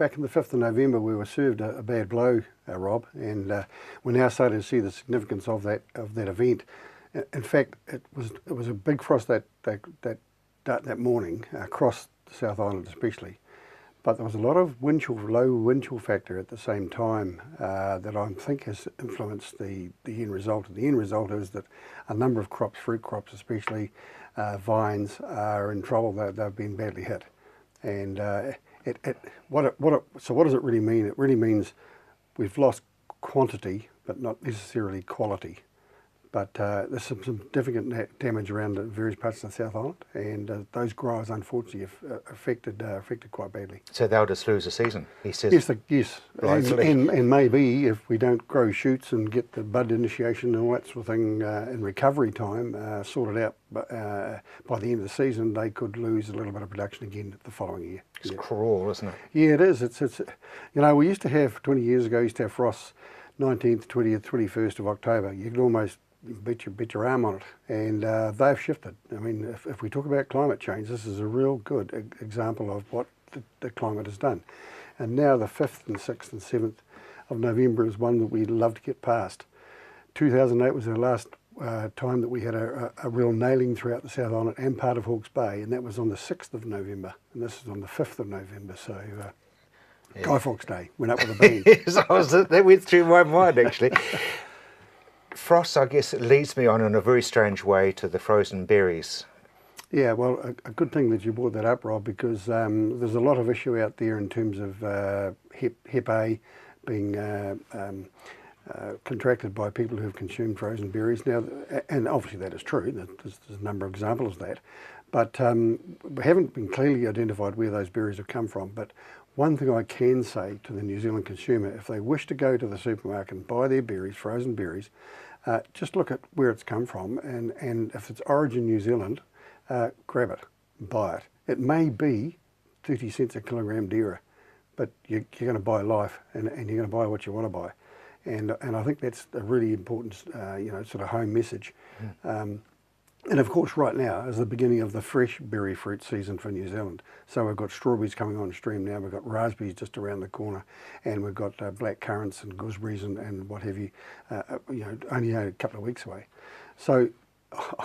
back on the 5th of November, we were served a bad blow, Rob, and we're now starting to see the significance of that event. In fact, it was a big frost that morning across the South Island especially, but there was a lot of low wind chill factor at the same time that I think has influenced the end result. The end result is that a number of crops, fruit crops especially, vines, are in trouble. They've been badly hit, and so what does it really mean? It really means we've lost quantity, but not necessarily quality. But there's some significant damage around various parts of the South Island, and those growers unfortunately have affected quite badly. So they'll just lose a season, he says. Yes. Rightfully. And maybe if we don't grow shoots and get the bud initiation and all that sort of thing in recovery time sorted out by the end of the season, they could lose a little bit of production again the following year. It's cruel, isn't it? Yeah, it is. It's we used to have 20 years ago. Used to have frosts 19th, 20th, 21st of October. You could almost bet your arm on it, and they've shifted. I mean, if we talk about climate change, this is a real good example of what the climate has done. And now the 5th and 6th and 7th of November is one that we'd love to get past. 2008 was the last time that we had a real nailing throughout the South Island and part of Hawke's Bay, and that was on the 6th of November, and this is on the 5th of November, so Guy Fawkes Day went up with a bang. Yes, that went through my mind actually. Frost, I guess, it leads me on in a very strange way to the frozen berries. Yeah, well, a good thing that you brought that up, Rob, because there's a lot of issue out there in terms of Hep A being contracted by people who have consumed frozen berries. Now, and obviously that is true. There's a number of examples of that. But we haven't been clearly identified where those berries have come from. But one thing I can say to the New Zealand consumer, if they wish to go to the supermarket and buy their berries, frozen berries, just look at where it's come from, and if it's origin New Zealand, grab it, buy it. It may be 30 cents a kilogram dearer, but you're going to buy life, and you're going to buy what you want to buy. And I think that's a really important, sort of home message. And of course, right now is the beginning of the fresh berry fruit season for New Zealand. So we've got strawberries coming on stream now, we've got raspberries just around the corner, and we've got black currants and gooseberries and what have you, only a couple of weeks away. So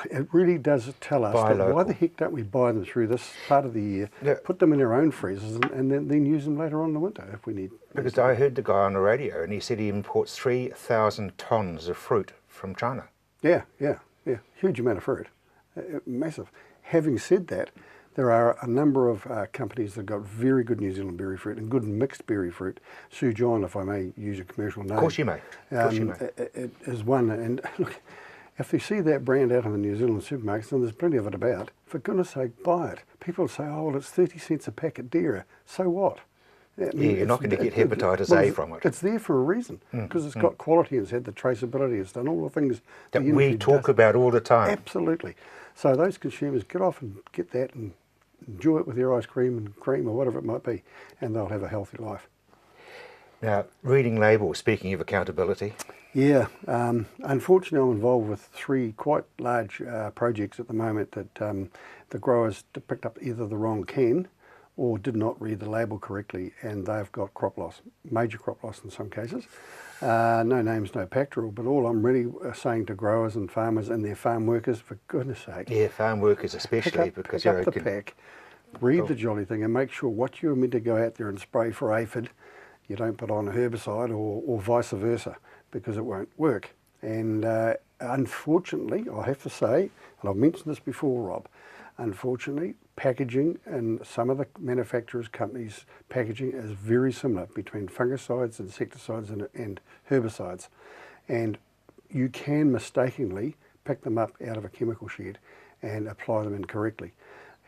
it really does tell us that why the heck don't we buy them through this part of the year, put them in our own freezers, and then use them later on in the winter if we need. Because I heard the guy on the radio, and he said he imports 3,000 tonnes of fruit from China. Yeah, huge amount of fruit, massive. Having said that, there are a number of companies that got very good New Zealand berry fruit and good mixed berry fruit. Sue John, if I may use a commercial name. Of course you may. It is one, and look, if you see that brand out in the New Zealand supermarkets, and there's plenty of it about, for goodness sake, buy it. People say, oh, well, it's 30 cents a packet dearer. So what? You're not going to get hepatitis A from it. It's there for a reason, because it's got quality, it's had the traceability, it's done all the things that we talk about all the time. Absolutely. So those consumers, get off and get that and enjoy it with your ice cream and cream or whatever it might be, and they'll have a healthy life. Now, reading labels, speaking of accountability. Yeah, unfortunately I'm involved with 3 quite large projects at the moment that the growers picked up either the wrong can or did not read the label correctly, and they've got crop loss, major crop loss in some cases. No names, no pack rule, but all I'm really saying to growers and farmers and their farm workers, for goodness sake. Yeah, farm workers especially, pick up the pack, read the jolly thing, and make sure what you're meant to go out there and spray for aphid, you don't put on a herbicide or vice versa, because it won't work. And unfortunately, I have to say, and I've mentioned this before, Rob, unfortunately, packaging and some of the manufacturers' companies' packaging is very similar between fungicides, insecticides and herbicides. And you can mistakenly pick them up out of a chemical shed and apply them incorrectly.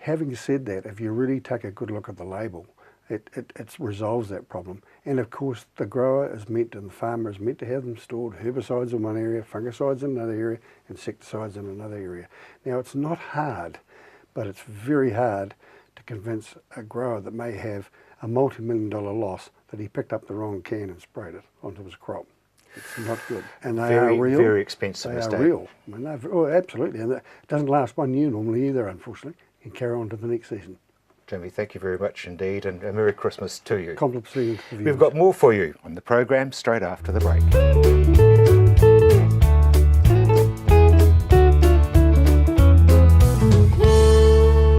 Having said that, if you really take a good look at the label, it resolves that problem. And of course, the grower is meant and the farmer is meant to have them stored, herbicides in one area, fungicides in another area, insecticides in another area. Now, it's not hard, but it's very hard to convince a grower that may have a multi-million-dollar loss that he picked up the wrong can and sprayed it onto his crop. It's not good. And they are real. Very expensive mistake. They are real. I mean, absolutely. And it doesn't last 1 year normally either, unfortunately. You can carry on to the next season. Jimmy, thank you very much indeed, and a Merry Christmas to you. Compliments to you. We've got more for you on the program straight after the break.